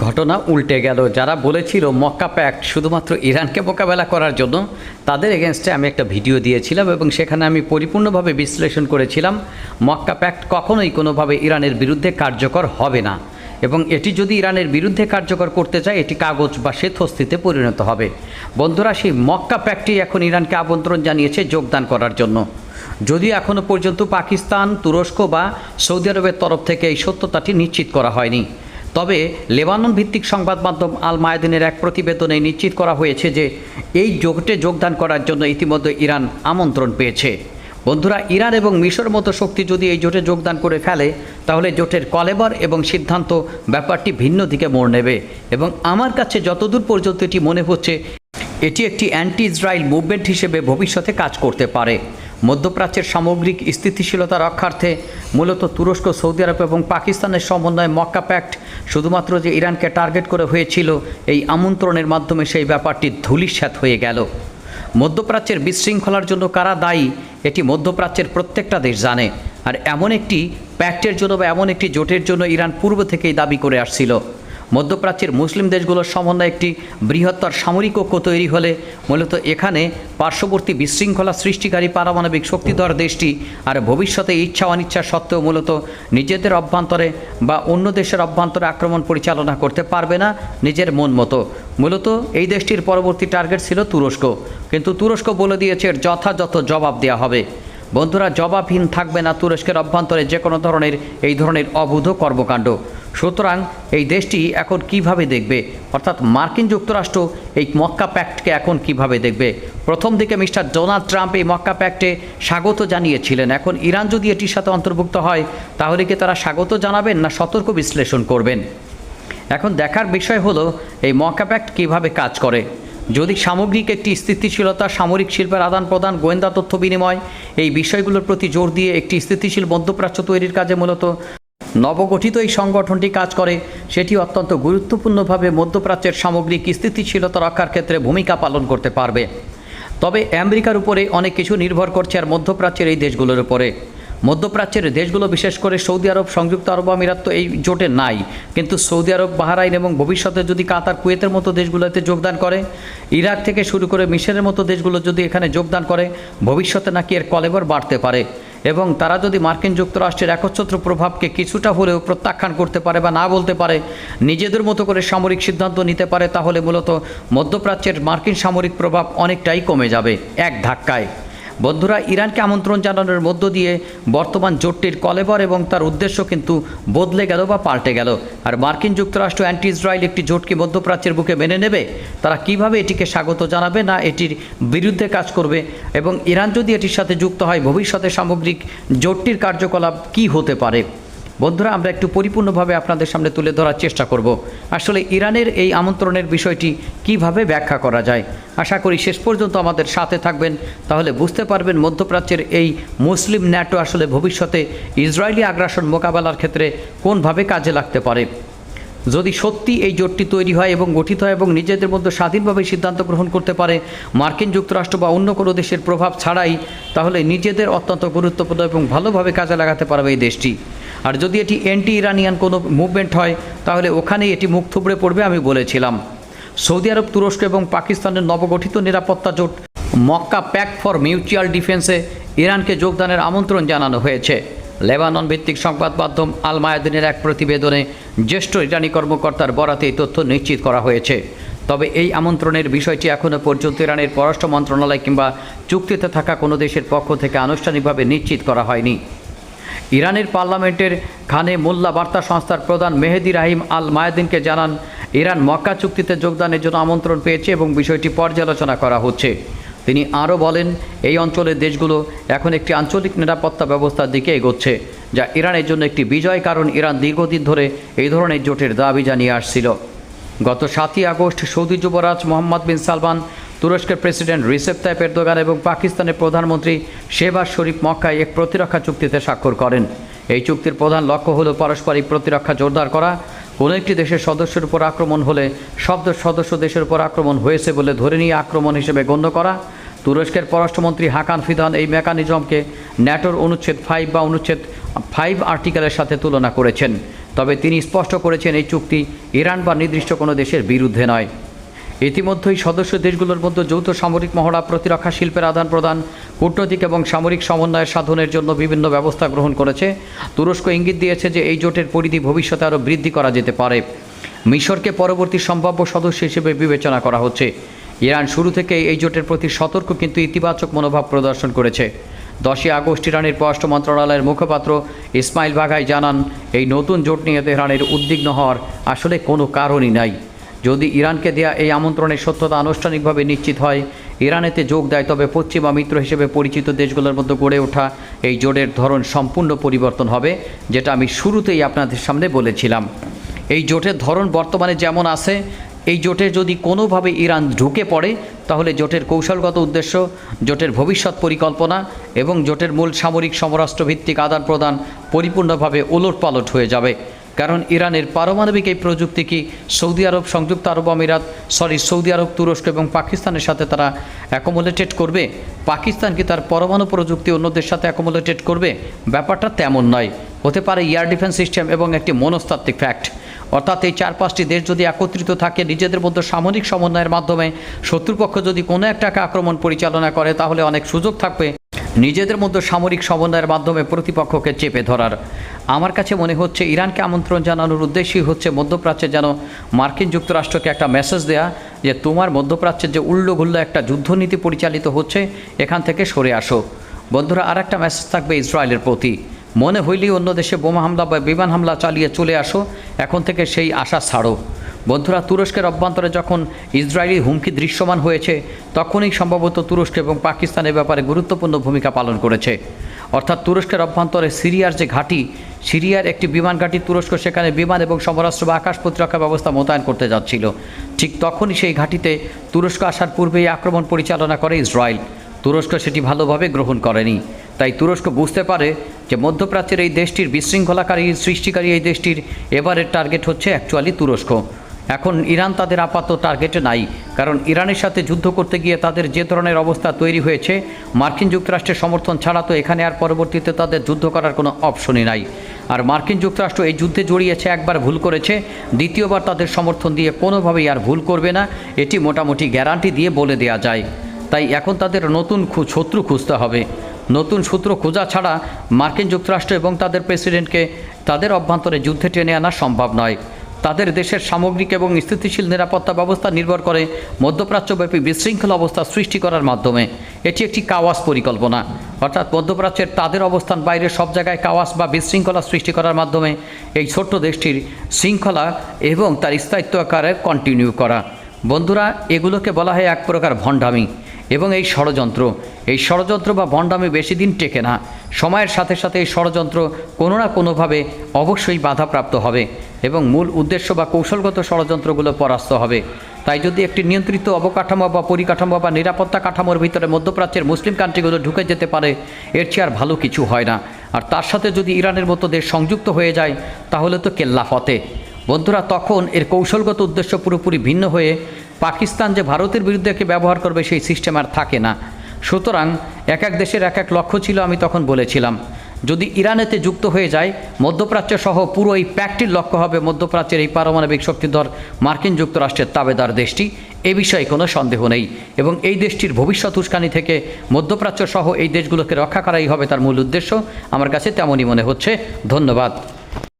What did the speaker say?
ঘটনা উল্টে গেল। যারা বলেছিল মক্কা প্যাক্ট শুধুমাত্র ইরানকে মোকাবেলা করার জন্য, তাদের এগেনস্টে আমি একটা ভিডিও দিয়েছিলাম এবং সেখানে আমি পরিপূর্ণভাবে বিশ্লেষণ করেছিলাম মক্কা প্যাক্ট কখনোই কোনোভাবে ইরানের বিরুদ্ধে কার্যকর হবে না, এবং এটি যদি ইরানের বিরুদ্ধে কার্যকর করতে চায় এটি কাগজ বা শ্বেতহস্তিতে পরিণত হবে। বন্ধুরা, সেই মক্কা প্যাক্টই এখন ইরানকে আমন্ত্রণ জানিয়েছে যোগদান করার জন্য। যদিও এখনও পর্যন্ত পাকিস্তান, তুরস্ক বা সৌদি আরবের তরফ থেকে এই সত্যতাটি নিশ্চিত করা হয়নি। তবে লেবানন ভিত্তিক সংবাদ মাধ্যম আল মায়াদিনের এক প্রতিবেদনে নিশ্চিত করা হয়েছে যে এই জোটে যোগদান করার জন্য ইতিমধ্যে ইরান আমন্ত্রণ পেয়েছে। বন্ধুরা, ইরান এবং মিশর মতো শক্তি যদি এই জোটে যোগদান করে ফেলে তাহলে জোটের কলেবর এবং সিদ্ধান্ত ব্যাপারটি ভিন্ন দিকে মোড় নেবে, এবং আমার কাছে যতদূর পর্যন্ত এটি মনে হচ্ছে এটি একটি অ্যান্টি ইসরায়েল মুভমেন্ট হিসেবে ভবিষ্যতে কাজ করতে পারে। মধ্যপ্রাচ্যের সামগ্রিক স্থিতিশীলতা রক্ষার্থে মূলত তুরস্ক, সৌদি আরব এবং পাকিস্তানের সমন্বয়ে মক্কা প্যাক্ট শুধুমাত্র যে ইরানকে টার্গেট করে হয়েছিল, এই আমন্ত্রণের মাধ্যমে সেই ব্যাপারটি ধূলিসাৎ হয়ে গেল। মধ্যপ্রাচ্যের বিশৃঙ্খলার জন্য কারা দায়ী এটি মধ্যপ্রাচ্যের প্রত্যেকটা দেশ জানে, আর এমন একটি প্যাক্টের জন্য বা এমন একটি জোটের জন্য ইরান পূর্ব থেকেই দাবি করে আসছিল। মধ্যপ্রাচ্যের মুসলিম দেশগুলোর সমন্বয়ে একটি বৃহত্তর সামরিক ঐক্য তৈরি হলে মূলত এখানে পার্শ্ববর্তী বিশৃঙ্খলা সৃষ্টিকারী পারমাণবিক শক্তিধর দেশটি আর ভবিষ্যতে ইচ্ছা অনিচ্ছা সত্ত্বেও মূলত নিজেদের অভ্যন্তরে বা অন্য দেশের অভ্যন্তরে আক্রমণ পরিচালনা করতে পারবে না নিজের মন মতো। মূলত এই দেশটির পরবর্তী টার্গেট ছিল তুরস্ক, কিন্তু তুরস্ক বলে দিয়েছে এর যথাযথ জবাব দেওয়া হবে। বন্ধুরা, জবাবহীন থাকবে না তুরস্কের অভ্যন্তরে যে কোনো ধরনের এই ধরনের অবৈধ কর্মকাণ্ড। সুতরাং এই দেশটি এখন কিভাবে দেখবে, অর্থাৎ মার্কিন যুক্তরাষ্ট্র এই মক্কা প্যাক্টকে এখন কিভাবে দেখবে? প্রথম দিকে মিস্টার ডোনাল্ড ট্রাম্প এই মক্কা প্যাক্টে স্বাগত জানিয়েছিলেন। এখন ইরান যদি এটির সাথে অন্তর্ভুক্ত হয় তাহলে কি তারা স্বাগত জানাবেন না সতর্ক বিশ্লেষণ করবেন? এখন দেখার বিষয় হলো এই মক্কা প্যাক্ট কীভাবে কাজ করে। যদি সামগ্রিক একটি স্থিতিশীলতা, সামরিক শিল্পের আদান প্রদান, গোয়েন্দা তথ্য বিনিময় এই বিষয়গুলোর প্রতি জোর দিয়ে একটি স্থিতিশীল মধ্যপ্রাচ্য তৈরির কাজে মূলত নবগঠিত এই সংগঠনটি কাজ করে, সেটি অত্যন্ত গুরুত্বপূর্ণভাবে মধ্যপ্রাচ্যের সামগ্রিক স্থিতিশীলতা রক্ষার ক্ষেত্রে ভূমিকা পালন করতে পারবে। তবে আমেরিকার উপরে অনেক কিছু নির্ভর করছে আর মধ্যপ্রাচ্যের এই দেশগুলোর উপরে। মধ্যপ্রাচ্যের দেশগুলো বিশেষ করে সৌদি আরব, সংযুক্ত আরব আমিরাত তো এই জোটে নাই, কিন্তু সৌদি আরব, বাহরাইন এবং ভবিষ্যতে যদি কাতার, কুয়েতের মতো দেশগুলোতে যোগদান করে, ইরাক থেকে শুরু করে মিশরের মতো দেশগুলো যদি এখানে যোগদান করে, ভবিষ্যতে নাকি এর কলেবর বাড়তে পারে, এবং তারা যদি মার্কিন যুক্তরাষ্ট্রের একচ্ছত্র প্রভাবকে কিছুটা হলেও প্রত্যাখ্যান করতে পারে বা না বলতে পারে, নিজেদের মতো করে সামরিক সিদ্ধান্ত নিতে পারে, তাহলে মূলত মধ্যপ্রাচ্যের মার্কিন সামরিক প্রভাব অনেকটাই কমে যাবে এক ধাক্কায়। বন্ধুরা, ইরানকে আমন্ত্রণ জানানোর মধ্য দিয়ে বর্তমান জোটটির কলেবর এবং তার উদ্দেশ্য কিন্তু বদলে গেল বা পাল্টে গেল। আর মার্কিন যুক্তরাষ্ট্র অ্যান্টি ইসরায়েল একটি জোটকে মধ্যপ্রাচ্যের বুকে মেনে নেবে, তারা কিভাবে এটিকে স্বাগত জানাবে না এটির বিরুদ্ধে কাজ করবে, এবং ইরান যদি এটির সাথে যুক্ত হয় ভবিষ্যতে সামগ্রিক জোটটির কার্যকলাপ কি হতে পারে? বন্ধুরা, আমরা একটু পরিপূর্ণভাবে আপনাদের সামনে তুলে ধরার চেষ্টা করব আসলে ইরানের এই আমন্ত্রণের বিষয়টি কিভাবে ব্যাখ্যা করা যায়। আশা করি শেষ পর্যন্ত আমাদের সাথে থাকবেন, তাহলে বুঝতে পারবেন মধ্যপ্রাচ্যের এই মুসলিম ন্যাটো আসলে ভবিষ্যতে ইসরায়েলি আগ্রাসন মোকাবেলার ক্ষেত্রে কোনভাবে কাজে লাগতে পারে। যদি সত্যি এই জোটটি তৈরি হয় এবং গঠিত হয় এবং নিজেদের মধ্যে স্বাধীনভাবে সিদ্ধান্ত গ্রহণ করতে পারে মার্কিন যুক্তরাষ্ট্র বা অন্য কোনো দেশের প্রভাব ছাড়াই, তাহলে নিজেদের অত্যন্ত গুরুত্বপূর্ণ এবং ভালোভাবে কাজে লাগাতে পারবে এই দেশটি। আর যদি এটি অ্যান্টি ইরানিয়ান কোনো মুভমেন্ট হয় তাহলে ওখানেই এটি মুখ থুবড়ে পড়বে। আমি বলেছিলাম সৌদি আরব, তুরস্ক এবং পাকিস্তানের নবগঠিত নিরাপত্তা জোট মক্কা প্যাক্ট ফর মিউচুয়াল ডিফেন্সে ইরানকে যোগদানের আমন্ত্রণ জানানো হয়েছে। লেবানন ভিত্তিক সংবাদ মাধ্যম আল মায়াদিনের এক প্রতিবেদনে জ্যেষ্ঠ ইরানি কর্মকর্তার বরাতে এই তথ্য নিশ্চিত করা হয়েছে। তবে এই আমন্ত্রণের বিষয়টি এখনও পর্যন্ত ইরানের পররাষ্ট্র মন্ত্রণালয় কিংবা চুক্তিতে থাকা কোনো দেশের পক্ষ থেকে আনুষ্ঠানিকভাবে নিশ্চিত করা হয়নি। ইরানের পার্লামেন্টের খানে মোল্লা বার্তা সংস্থার প্রধান মেহেদি রাহিম আল মায়াদিনকে জানান ইরান মক্কা চুক্তিতে যোগদানের জন্য আমন্ত্রণ পেয়েছে এবং বিষয়টি পর্যালোচনা করা হচ্ছে। তিনি আরও বলেন, এই অঞ্চলের দেশগুলো এখন একটি আঞ্চলিক নিরাপত্তা ব্যবস্থার দিকে এগোচ্ছে, যা ইরানের জন্য একটি বিজয়, কারণ ইরান দীর্ঘদিন ধরে এই ধরনের জোটের দাবি জানিয়ে আসছিল। গত 7ই আগস্ট সৌদি যুবরাজ মোহাম্মদ বিন সালমান, তুরস্কের প্রেসিডেন্ট রিসেপ তাইপ এরদোগান এবং পাকিস্তানের প্রধানমন্ত্রী শেহবাজ শরীফ মক্কায় এক প্রতিরক্ষা চুক্তিতে স্বাক্ষর করেন। এই চুক্তির প্রধান লক্ষ্য হল পারস্পরিক প্রতিরক্ষা জোরদার করা। কোনো একটি দেশের সদস্যের উপর আক্রমণ হলে সদস্য দেশের উপর আক্রমণ হয়েছে বলে ধরে নিয়ে আক্রমণ হিসেবে গণ্য করা। তুরস্কের পররাষ্ট্রমন্ত্রী হাকান ফিদান এই মেকানিজমকে ন্যাটোর অনুচ্ছেদ 5 বা অনুচ্ছেদ 5 আর্টিকেলের সাথে তুলনা করেছেন, তবে তিনি স্পষ্ট করেছেন এই চুক্তি ইরান বা নির্দিষ্ট কোনো দেশের বিরুদ্ধে নয়। ইতিমধ্যেই সদস্য দেশগুলোর মধ্যে যৌথ সামরিক মহড়া, প্রতিরক্ষা শিল্পের আদান প্রদান, কূটনৈতিক এবং সামরিক সমন্বয়ের সাধনের জন্য বিভিন্ন ব্যবস্থা গ্রহণ করেছে। তুরস্ক ইঙ্গিত দিয়েছে যে এই জোটের পরিধি ভবিষ্যতে আরও বৃদ্ধি করা যেতে পারে। মিশরকে পরবর্তী সম্ভাব্য সদস্য হিসেবে বিবেচনা করা হচ্ছে। ইরান শুরু থেকে এই জোটের প্রতি সতর্ক কিন্তু ইতিবাচক মনোভাব প্রদর্শন করেছে। 10ই আগস্ট ইরানের পররাষ্ট্র মন্ত্রণালয়ের মুখপাত্র ইসমাইল বাঘাই জানান, এই নতুন জোট নিয়ে তেহরানের উদ্বিগ্ন হওয়ার আসলে কোনো কারণই নাই। যদি ইরানকে দেয়া এই আমন্ত্রণের সত্যতা আনুষ্ঠানিকভাবে নিশ্চিত হয়, ইরান এতে যোগ দেয়, তবে পশ্চিমা মিত্র হিসেবে পরিচিত দেশগুলোর মধ্যে গড়ে ওঠা এই জোটের ধরন সম্পূর্ণ পরিবর্তন হবে, যেটা আমি শুরুতেই আপনাদের সামনে বলেছিলাম। এই জোটের ধরন বর্তমানে যেমন আছে, এই জোটে যদি কোনোভাবে ইরান ঢুকে পড়ে, তাহলে জোটের কৌশলগত উদ্দেশ্য, জোটের ভবিষ্যৎ পরিকল্পনা এবং জোটের মূল সামরিক সমরাষ্ট্রভিত্তিক আদান প্রদান পরিপূর্ণভাবে ওলটপালট হয়ে যাবে। কারণ ইরানের পারমাণবিক এই প্রযুক্তি কি সৌদি আরব, সংযুক্ত আরব আমিরাত, সৌদি আরব, তুরস্ক এবং পাকিস্তানের সাথে তারা অ্যাকোমোডেটেড করবে? পাকিস্তান কি তার পরমাণু প্রযুক্তি অন্যদের সাথে অ্যাকোমোডেটেড করবে? ব্যাপারটা তেমন নয়। হতে পারে এয়ার ডিফেন্স সিস্টেম এবং একটি মনস্তাত্ত্বিক ফ্যাক্ট, অর্থাৎ এই 4-5টি দেশ যদি একত্রিত থাকে, নিজেদের মধ্যে সামরিক সমন্বয়ের মাধ্যমে শত্রুপক্ষ যদি কোনো একটাকে আক্রমণ পরিচালনা করে, তাহলে অনেক সুযোগ থাকবে নিজেদের মধ্যে সামরিক সমন্বয়ের মাধ্যমে প্রতিপক্ষকে চেপে ধরার। আমার কাছে মনে হচ্ছে ইরানকে আমন্ত্রণ জানানোর উদ্দেশ্যই হচ্ছে মধ্যপ্রাচ্যে যেন মার্কিন যুক্তরাষ্ট্রকে একটা মেসেজ দেয়া যে তোমার মধ্যপ্রাচ্যের যে উল্টোঘুল্লো একটা যুদ্ধনীতি পরিচালিত হচ্ছে, এখান থেকে সরে আসো। বন্ধুরা, আর একটা মেসেজ থাকবে ইসরায়েলের প্রতি, মনে হইলেই অন্য দেশে বোমা হামলা বা বিমান হামলা চালিয়ে চলে আসো, এখন থেকে সেই আশা ছাড়ো। বন্ধুরা, তুরস্কের অভ্যন্তরে যখন ইসরায়েলি হুমকি দৃশ্যমান হয়েছে, তখনই সম্ভবত তুরস্ক এবং পাকিস্তানের ব্যাপারে গুরুত্বপূর্ণ ভূমিকা পালন করেছে। অর্থাৎ তুরস্কের অভ্যন্তরে সিরিয়ার যে ঘাঁটি, সিরিয়ার একটি বিমান ঘাঁটি, তুরস্ক সেখানে বিমান এবং সমরাস্ত্র বা আকাশ প্রতিরক্ষা ব্যবস্থা মোতায়েন করতে যাচ্ছিল। ঠিক তখনই সেই ঘাঁটিতে তুরস্ক আসার পূর্বেই আক্রমণ পরিচালনা করে ইসরায়েল। তুরস্ক সেটি ভালোভাবে গ্রহণ করেনি। তাই তুরস্ক বুঝতে পারে যে মধ্যপ্রাচ্যের এই দেশটির বিশৃঙ্খলাকারী সৃষ্টিকারী এই দেশটির এবারের টার্গেট হচ্ছে অ্যাকচুয়ালি তুরস্ক। এখন ইরান তাদের আপাতত টার্গেটে নাই, কারণ ইরানের সাথে যুদ্ধ করতে গিয়ে তাদের যে ধরনের অবস্থা তৈরি হয়েছে, মার্কিন যুক্তরাষ্ট্রের সমর্থন ছাড়া তো এখানে আর পরবর্তীতে তাদের যুদ্ধ করার কোনো অপশনই নাই। আর মার্কিন যুক্তরাষ্ট্র এই যুদ্ধে জড়িয়েছে, একবার ভুল করেছে, দ্বিতীয়বার তাদের সমর্থন দিয়ে কোনোভাবেই আর ভুল করবে না, এটি মোটামুটি গ্যারান্টি দিয়ে বলে দেওয়া যায়। তাই এখন তাদের নতুন শত্রু খুঁজতে হবে। নতুন সূত্র খোঁজা ছাড়া মার্কিন যুক্তরাষ্ট্র এবং তাদের প্রেসিডেন্টকে তাদের অভ্যন্তরে যুদ্ধে টেনে আনা সম্ভব নয়। তাদের দেশের সামগ্রিক এবং স্থিতিশীল নিরাপত্তা ব্যবস্থা নির্ভর করে মধ্যপ্রাচ্যব্যাপী বিশৃঙ্খল অবস্থা সৃষ্টি করার মাধ্যমে। এটি একটি কাওয়াস পরিকল্পনা, অর্থাৎ মধ্যপ্রাচ্যের তাদের অবস্থান বাইরে সব জায়গায় কাওয়াস বা বিশৃঙ্খলা সৃষ্টি করার মাধ্যমে এই ছোট্ট দেশটির শৃঙ্খলা এবং তার স্থায়িত্ব আকারে কন্টিনিউ করা। বন্ধুরা, এগুলোকে বলা হয় এক প্রকার ভণ্ডামি এবং এই ষড়যন্ত্র বা ভণ্ডামি বেশি দিন টেকে না। সময়ের সাথে সাথে এই ষড়যন্ত্র কোনো না কোনোভাবে অবশ্যই বাধাপ্রাপ্ত হবে এবং মূল উদ্দেশ্য বা কৌশলগত ষড়যন্ত্রগুলো পরাস্ত হবে। তাই যদি একটি নিয়ন্ত্রিত অবকাঠামো বা পরিকাঠামো বা নিরাপত্তা কাঠামোর ভিতরে মধ্যপ্রাচ্যের মুসলিম কান্ট্রিগুলো ঢুকে যেতে পারে, এর চেয়ে আর ভালো কিছু হয় না। আর তার সাথে যদি ইরানের মতো দেশ সংযুক্ত হয়ে যায়, তাহলে তো কেল্লা ফতে। বন্ধুরা, তখন এর কৌশলগত উদ্দেশ্য পুরোপুরি ভিন্ন হয়ে পাকিস্তান যে ভারতের বিরুদ্ধে ব্যবহার করবে সেই সিস্টেম আর থাকে না। সুতরাং এক এক দেশের এক এক লক্ষ্য ছিল। আমি তখন বলেছিলাম, যদি ইরানেতে যুক্ত হয়ে যায়, মধ্যপ্রাচ্য সহ পুরো এই প্যাকটির লক্ষ্য হবে মধ্যপ্রাচ্যের এই পারমাণবিক শক্তিধর মার্কিন যুক্তরাষ্ট্রের তাবেদার দেশটি। এ বিষয়ে কোনো সন্দেহ নেই এবং এই দেশটির ভবিষ্যৎ উস্কানি থেকে মধ্যপ্রাচ্য সহ এই দেশগুলোকে রক্ষা করাই হবে তার মূল উদ্দেশ্য। আমার কাছে তেমনই মনে হচ্ছে। ধন্যবাদ।